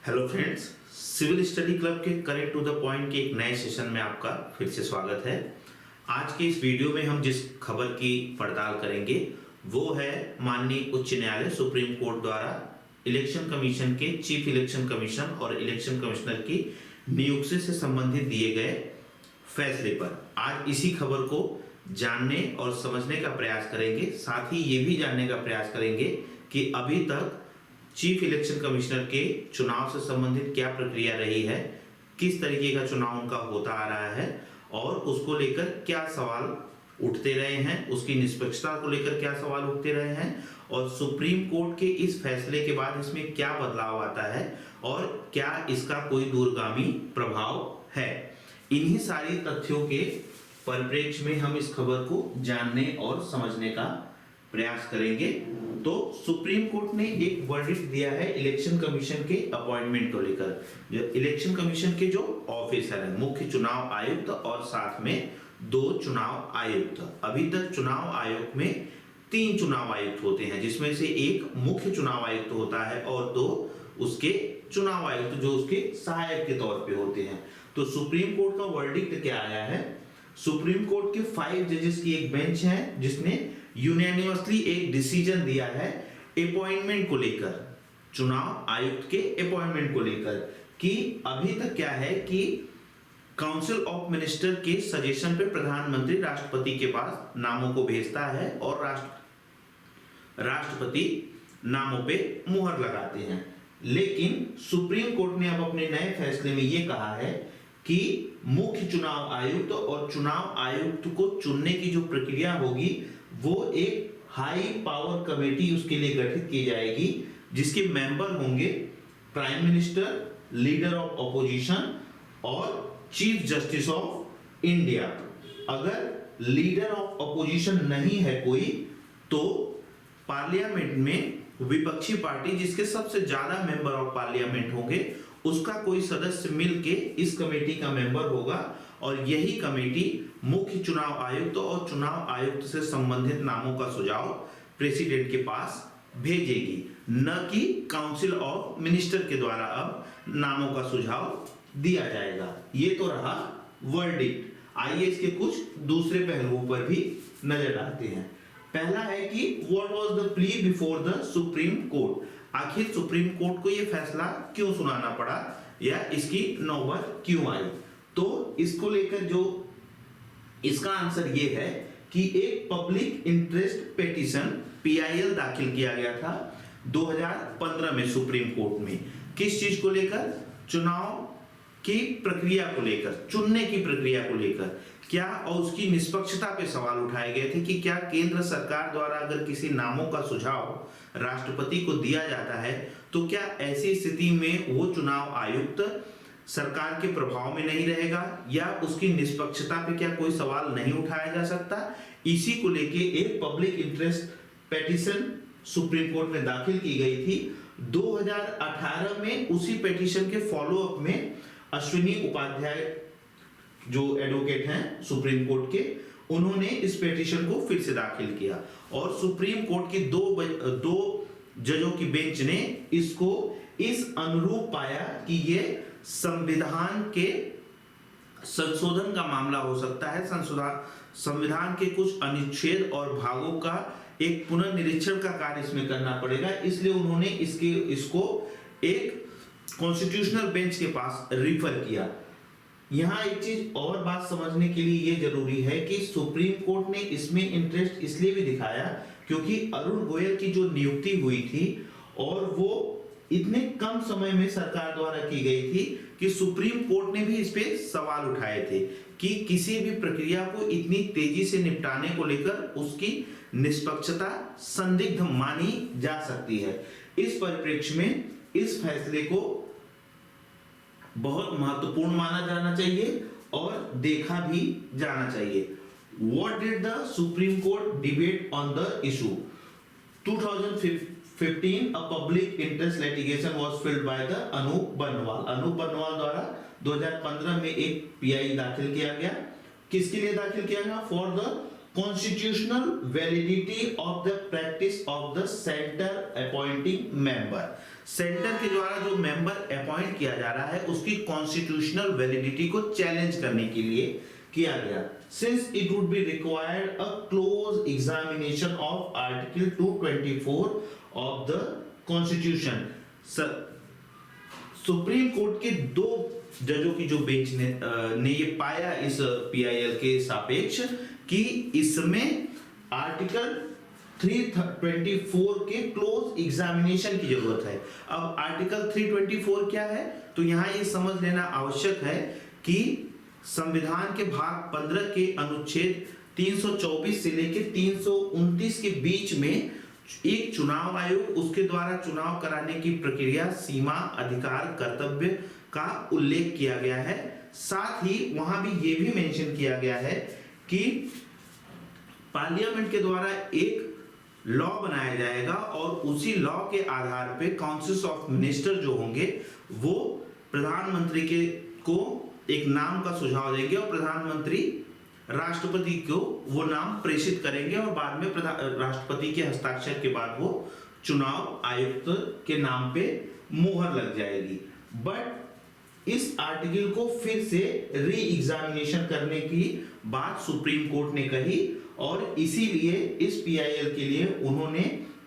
Hello friends, civil study club के correct to the point के एक नए सेशन में आपका फिर से स्वागत है। आज के इस वीडियो में हम जिस खबर की पड़ताल करेंगे वो है माननीय उच्च न्यायालय सुप्रीम कोर्ट द्वारा इलेक्शन कमीशन के चीफ इलेक्शन कमीशन और इलेक्शन कमिश्नर की नियुक्ति से संबंधित दिए गए फैसले पर। आज इसी खबर को जानने और समझने का प्रयास करेंगे, साथ ही ये भी जानने का प्रयास करेंगे कि अभी तक चीफ इलेक्शन कमिश्नर के चुनाव से संबंधित क्या प्रक्रिया रही है, किस तरीके का चुनाव उनका होता आ रहा है और उसको लेकर क्या सवाल उठते रहे हैं, उसकी निष्पक्षता को लेकर क्या सवाल उठते रहे हैं और सुप्रीम कोर्ट के इस फैसले के बाद इसमें क्या बदलाव आता है और क्या इसका कोई दूरगामी प्रभाव है। इन्हीं सारी तथ्यों के परिप्रेक्ष्य में हम इस खबर को जानने और समझने का प्रयास करेंगे। तो सुप्रीम कोर्ट ने एक वर्डिक्ट दिया है इलेक्शन कमीशन के अपॉइंटमेंट को लेकर। जो इलेक्शन कमीशन के जो ऑफिसर हैं, मुख्य चुनाव आयुक्त और साथ में 2 चुनाव आयुक्त। अभी तक चुनाव आयोग में 3 चुनाव आयुक्त होते हैं, जिसमें से एक मुख्य चुनाव आयुक्त होता है और 2 उसके चुनाव आयुक्त जो उसके सहायक के तौर पे होते हैं। तो सुप्रीम कोर्ट का वर्डिक्ट क्या आया है? सुप्रीम कोर्ट के 5 जजेस की एक बेंच है जिसने यूनानिमसली एक डिसीजन दिया है अपॉइंटमेंट को लेकर, चुनाव आयुक्त के अपॉइंटमेंट को लेकर, कि अभी तक क्या है कि काउंसिल ऑफ मिनिस्टर के सजेशन पे प्रधानमंत्री राष्ट्रपति के पास नामों को भेजता है और राष्ट्रपति नामों पे मुहर लगाते हैं। लेकिन सुप्रीम कोर्ट ने अब अपने नए फैसले में यह कहा है कि मुख्य चुनाव आयुक्त और चुनाव आयुक्त को चुनने की जो प्रक्रिया होगी वो एक हाई पावर कमेटी उसके लिए गठित की जाएगी, जिसके मेंबर होंगे prime minister, leader of opposition और चीफ जस्टिस ऑफ इंडिया। अगर लीडर ऑफ ऑपोजिशन नहीं है कोई तो पार्लियामेंट में विपक्षी पार्टी जिसके सबसे ज्यादा मेंबर ऑफ पार्लियामेंट होंगे उसका कोई सदस्य मिलके इस कमेटी का मेंबर होगा और यही कमेटी मुख्य चुनाव आयुक्त और चुनाव आयुक्त से संबंधित नामों का सुझाव प्रेसिडेंट के पास भेजेगी, न कि काउंसिल ऑफ मिनिस्टर के द्वारा अब नामों का सुझाव दिया जाएगा। ये तो रहा वर्डिक्ट। आइए इसके कुछ दूसरे पहलुओं पर भी नजर डालते हैं। पहला है कि what was the plea before the supreme court. आखिर सुप्रीम कोर्ट को यह फैसला क्यों सुनाना पड़ा या इसकी नौबत क्यों आई? तो इसको लेकर जो इसका आंसर ये है कि एक पब्लिक इंटरेस्ट पिटीशन PIL दाखिल किया गया था 2015 में सुप्रीम कोर्ट में। किस चीज को लेकर? चुनाव की प्रक्रिया को लेकर, चुनने की प्रक्रिया को लेकर क्या और उसकी निष्पक्षता पे सवाल उठाए गए थे कि क्या केंद्र सरकार द्वारा अगर किसी नामों का सुझाव राष्ट्रपति को दिया जाता है तो क्या ऐसी स्थिति में वो चुनाव आयुक्त सरकार के प्रभाव में नहीं रहेगा या उसकी निष्पक्षता पे क्या कोई सवाल नहीं उठाया जा सकता? इसी को लेके एक public interest petition supreme court में दाखिल की गई थी 2018 में। उसी पिटीशन के फॉलो अप में अश्विनी उपाध्याय जो एडवोकेट हैं सुप्रीम कोर्ट के, उन्होंने इस पिटीशन को फिर से दाखिल किया और सुप्रीम कोर्ट की दो जजों की बेंच ने इसको इस अनुरूप पाया कि ये संविधान के संशोधन का मामला हो सकता है। संविधान के कुछ अनुच्छेद और भागों का एक पुनर्निरीक्षण का कार्य इसमें करना पड़ेगा, इसलिए उन्होंने इसको एक कॉन्स्टिट्यूशनल बेंच के पास रिफर किया। यहाँ एक चीज और बात समझने के लिए ये जरूरी है कि सुप्रीम कोर्ट ने इसमें इंटरेस्ट इसलिए भी दिखाया क्योंकि अरुण गोयल की जो नियुक्ति हुई थी और वो इतने कम समय में सरकार द्वारा की गई थी कि सुप्रीम कोर्ट ने भी इस पे सवाल उठाए थे कि किसी भी प्रक्रिया को इतनी तेजी से निपटाने को लेकर उसकी निष्पक्षता संदिग्ध मानी जा सकती है। इस परिप्रेक्ष्य में इस फैसले को बहुत महत्वपूर्ण माना जाना चाहिए और देखा भी जाना चाहिए। What did the Supreme Court debate on the issue? 2015 a public interest litigation was filed by the Anoop Barnwal. Anoop Barnwal द्वारा 2015 में एक PI दाखिल किया गया। किसके लिए दाखिल किया गया? For the constitutional validity of the practice of the centre appointing member. Centre के द्वारा जो मेंबर अपॉइंट किया जा रहा है उसकी कॉन्स्टिट्यूशनल वैलिडिटी को चैलेंज करने के लिए किया गया। Since it would be required a close examination of article 224 of the constitution. Supreme court के दो जजों की जो बेंच ने ये पाया इस पीआईएल के सापेक्ष कि इसमें आर्टिकल 324 के क्लोज एग्जामिनेशन की जरूरत है। अब आर्टिकल 324 क्या है, तो यहां ये समझ लेना आवश्यक है कि संविधान के भाग 15 के अनुच्छेद 324 से लेकर 329 के बीच में एक चुनाव आयोग, उसके द्वारा चुनाव कराने की प्रक्रिया, सीमा, अधिकार, कर्तव्य का उल्लेख किया गया है। साथ ही वहां भी ये भी मेंशन किया गया है कि पार्लियामेंट के द्वारा एक लॉ बनाया जाएगा और उसी लॉ के आधार पे काउंसिल ऑफ मिनिस्टर जो होंगे वो प्रधानमंत्री को एक नाम का सुझाव देंगे और प्रधानमंत्री राष्ट्रपति को वो नाम प्रेषित करेंगे और बाद में राष्ट्रपति के हस्ताक्षर के बाद वो चुनाव आयुक्त के नाम पे मोहर लग जाएगी। बट इस आर्टिकल को फिर से री एग्जामिनेशन करने की बात सुप्रीम कोर्ट ने कही और इसीलिए इस पीआईएल के लिए उन्होंने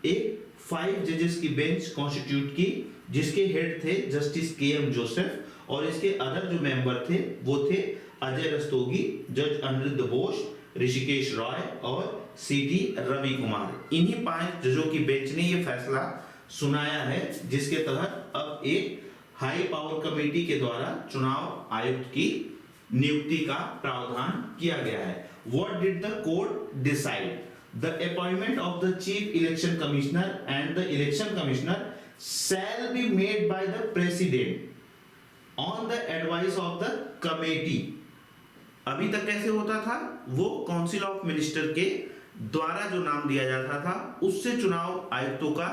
एक 5 जजेस की बेंच कॉन्स्टिट्यूट की, जिसके हेड थे जस्टिस के.एम. जोसेफ और इसके अदर जो मेंबर थे वो थे अजय रस्तोगी, जज अनिरुद्ध बोस, ऋषिकेश रॉय और सीटी रवि कुमार। इन्हीं 5 जजों की बेंच ने ये फैसला सुनाया है, जिसके तहत अब एक हाई पावर कमेटी के द्वारा चुनाव आयुक्त की नियुक्ति का प्रावधान किया गया है। What did the court decide? The appointment of the chief election commissioner and the election commissioner shall be made by the president on the advice of the committee. अभी तक कैसे होता था, वो काउंसिल ऑफ मिनिस्टर के द्वारा जो नाम दिया जाता था उससे चुनाव आयुक्तों का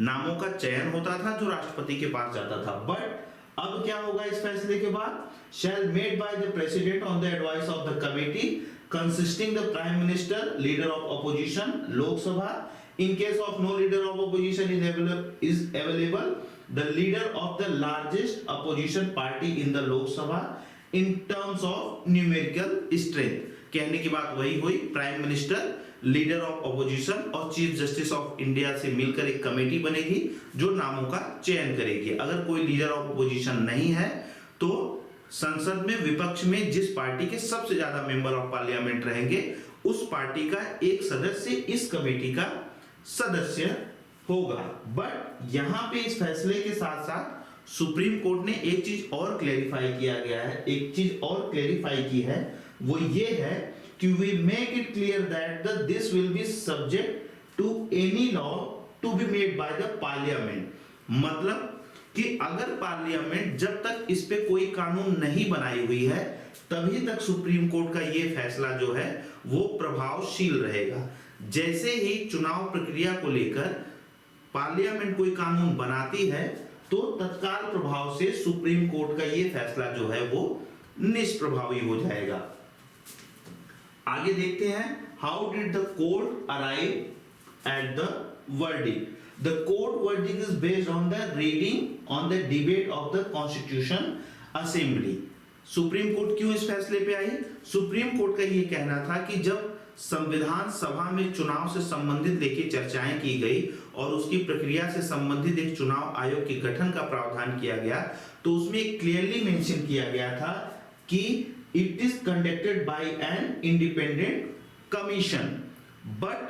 नामों का चयन होता था जो राष्ट्रपति के पास जाता था। बट अब क्या होगा इस फैसले के बाद, shall made by the president on the advice of the committee consisting the prime minister, leader of opposition, Lok Sabha. In case of no leader of opposition is available, the leader of the largest opposition party in the Lok Sabha in terms of numerical strength. कहने की बात वही हुई, prime minister, leader of opposition और chief justice of India से मिलकर एक committee बनेगी जो नामों का चयन करेगी। अगर कोई लीडर ऑफ ऑपोजिशन नहीं है तो संसद में विपक्ष में जिस पार्टी के सबसे ज्यादा मेंबर ऑफ पार्लियामेंट रहेंगे उस पार्टी का एक सदस्य इस कमेटी का सदस्य होगा। बट यहां पे इस फैसले के साथ साथ सुप्रीम कोर्ट ने एक चीज और क्लेरिफाई किया गया है, एक चीज और क्लेरिफाई की है, वो ये है कि we make it clear that this will be subject to any law to be made by the parliament. मतलब कि अगर पार्लियामेंट जब तक इस पे कोई कानून नहीं बनाई हुई है तभी तक सुप्रीम कोर्ट का ये फैसला जो है वो प्रभावशील रहेगा। जैसे ही चुनाव प्रक्रिया को लेकर पार्लियामेंट कोई कानून बनाती है तो तत्काल प्रभाव से सुप्रीम कोर्ट का ये फैसला जो है वो निष्प्रभावी हो जाएगा। आगे देखते हैं, how did the court arrive at the verdict. The court verdict is based on the reading on the debate of the Constitution Assembly. Supreme court क्यों इस फैसले पे आई? सुप्रीम कोर्ट का ये कहना था कि जब संविधान सभा में चुनाव से संबंधित लेके चर्चाएं की गई और उसकी प्रक्रिया से संबंधित एक चुनाव आयोग के गठन का प्रावधान किया गया तो उसमें क्लियरली मेंशन किया गया था कि it is conducted by an independent commission. But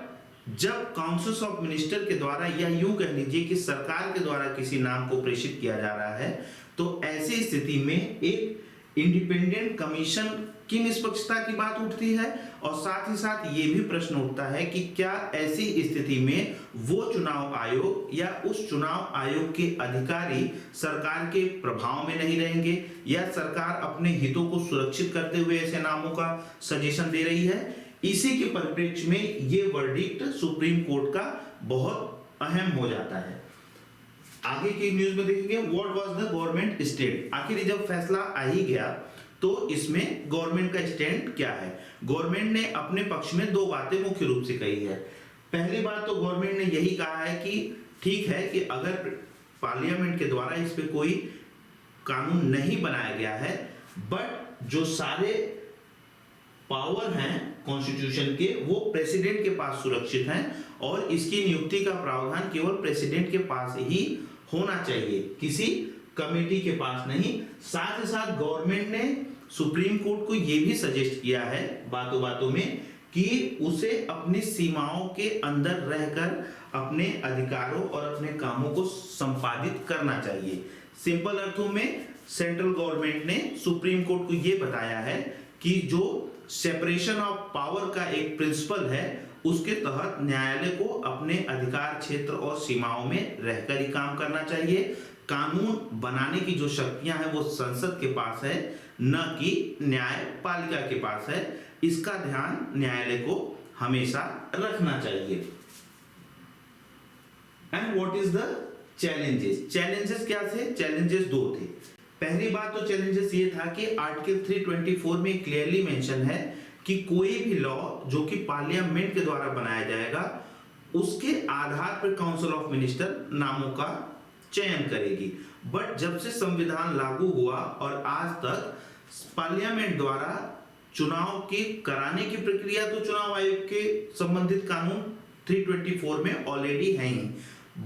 जब काउंसिल ऑफ मिनिस्टर के द्वारा या यूं कह लीजिए कि सरकार के द्वारा किसी नाम को प्रेषित किया जा रहा है तो ऐसी स्थिति में एक इंडिपेंडेंट कमीशन की निष्पक्षता की बात उठती है और साथ ही साथ ये भी प्रश्न उठता है कि क्या ऐसी स्थिति में वो चुनाव आयोग या उस चुनाव आयोग के अधिकारी सरकार के प्रभाव में नहीं रहेंगे या सरकार अपने हितों को सुरक्षित करते हुए ऐसे नामों का सजेशन दे रही है। इसी के परिप्रेक्ष्य में ये वर्डिक्ट सुप्रीम कोर्ट का बहुत अहम हो जाता है। आगे की न्यूज में देखेंगे what was the government state. आखिर जब फैसला आ ही गया तो इसमें गवर्नमेंट का स्टैंड क्या है? गवर्नमेंट ने अपने पक्ष में दो बातें मुख्य रूप से कही है। पहली बात तो गवर्नमेंट ने यही कहा है कि ठीक है कि अगर पार्लियामेंट के द्वारा इस पे कोई कानून नहीं बनाया गया है, बट जो सारे पावर हैं कॉन्स्टिट्यूशन के वो प्रेसिडेंट के पास सुरक्षित हैं और इसकी नियुक्ति का प्रावधान केवल प्रेसिडेंट के पास ही होना चाहिए, किसी कमेटी के पास नहीं। साथ ही साथ गवर्नमेंट ने सुप्रीम कोर्ट को यह भी सजेस्ट किया है बातों बातों में कि उसे अपनी सीमाओं के अंदर रहकर अपने अधिकारों और अपने कामों को संपादित करना चाहिए। सिंपल अर्थों में सेंट्रल गवर्नमेंट ने सुप्रीम कोर्ट को यह बताया है कि जो सेपरेशन ऑफ पावर का एक प्रिंसिपल है उसके तहत न्यायालय को अपने अधिकार क्षेत्र और सीमाओं में रहकर ही काम करना चाहिए। कानून बनाने की जो शक्तियां हैं वो संसद के पास है, न कि न्यायपालिका के पास है। इसका ध्यान न्यायालय को हमेशा रखना चाहिए। And what is the challenges? Challenges क्या थे? चैलेंजेस दो थे। पहली बात तो चैलेंजेस ये था कि आर्टिकल 324 में क्लियरली मेंशन है कि कोई भी लॉ जो कि पार्लियामेंट के द्वारा बनाया जाएगा उसके आधार पर काउंसिल ऑफ मिनिस्टर नामों का चयन करेगी। बट जब से संविधान लागू हुआ और आज तक पार्लियामेंट द्वारा चुनाव की कराने की प्रक्रिया तो चुनाव आयोग के संबंधित कानून 324 में ऑलरेडी है ही,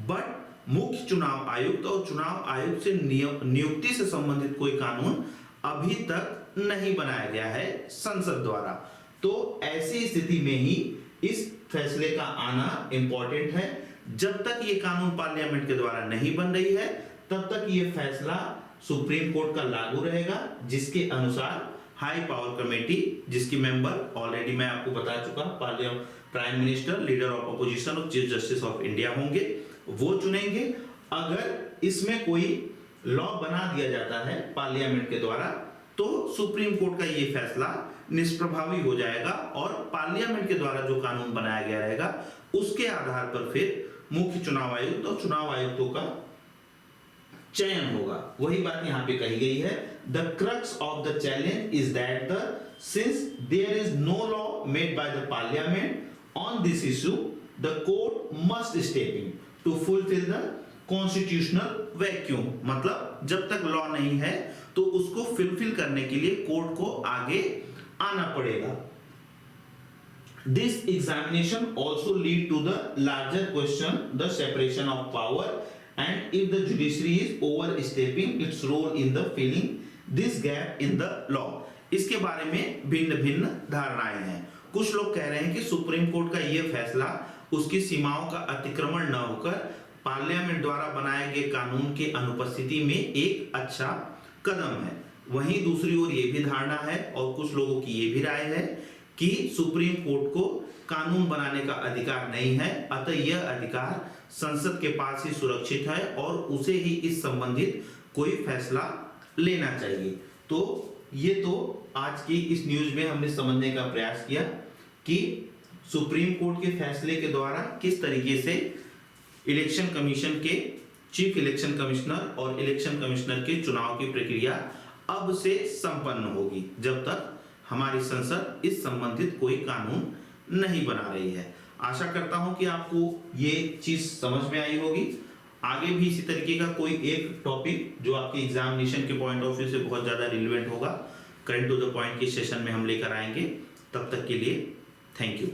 बट मुख्य चुनाव आयुक्त और चुनाव आयुक्त से नियुक्ति से संबंधित कोई कानून अभी तक नहीं बनाया गया है संसद द्वारा। तो ऐसी स्थिति में ही इस फैसले का आना इंपॉर्टेंट है। जब तक ये कानून पार्लियामेंट के द्वारा नहीं बन रही है तब तक ये फैसला सुप्रीम कोर्ट का लागू रहेगा, जिसके अनुसार हाई पावर कमेटी, जिसकी मेंबर ऑलरेडी मैं आपको बता चुका, prime minister, leader of opposition और चीफ जस्टिस ऑफ इंडिया होंगे, वो चुनेंगे। अगर इसमें कोई लॉ बना दिया जाता है पार्लियामेंट के द्वारा तो सुप्रीम कोर्ट का ये फैसला निष्प्रभावी हो जाएगा और पार्लियामेंट के द्वारा जो कानून बनाया गया रहेगा उसके आधार पर फिर मुख्य चुनाव आयुक्त और चुनाव आयुक्तों का चयन होगा। वही बात यहाँ पे कही गई है। The crux of the challenge is that the since there is no law made by the parliament on this issue the court must step in to fulfil the constitutional vacuum. मतलब जब तक लॉ नहीं है तो उसको fulfil करने के लिए कोर्ट को आगे आना पड़ेगा। This examination also lead to the larger question, the separation of power, and if the judiciary is overstepping its role in the filling this gap in the law. इसके बारे में भिन्न भिन्न धारणाएं हैं। कुछ लोग कह रहे हैं कि सुप्रीम कोर्ट का यह फैसला उसकी सीमाओं का अतिक्रमण न होकर पार्लियामेंट द्वारा बनाए गए कानून के अनुपस्थिति में एक अच्छा कदम है। वहीं दूसरी ओर ये भी धारणा है और कुछ लोगों की ये भी राय है कि सुप्रीम कोर्ट को कानून बनाने का अधिकार नहीं है, अतः यह अधिकार संसद के पास ही सुरक्षित है और उसे ही इस संबंधित कोई फैसला लेना चाहिए। तो ये तो आज की इस न्यूज में हमने समझने का प्रयास किया कि सुप्रीम कोर्ट के फैसले के द्वारा किस तरीके से इलेक्शन कमीशन के चीफ इलेक्शन कमिश्नर और इलेक्शन कमिश्नर के चुनाव की प्रक्रिया अब से संपन्न होगी, जब तक हमारी संसद इस संबंधित कोई कानून नहीं बना रही है। आशा करता हूं कि आपको ये चीज समझ में आई होगी। आगे भी इसी तरीके का कोई एक टॉपिक जो आपके एग्जामिनेशन के पॉइंट ऑफ व्यू से बहुत ज्यादा रिलेवेंट होगा, करंट टू द पॉइंट के सेशन में हम लेकर आएंगे। तब तक के लिए थैंक यू।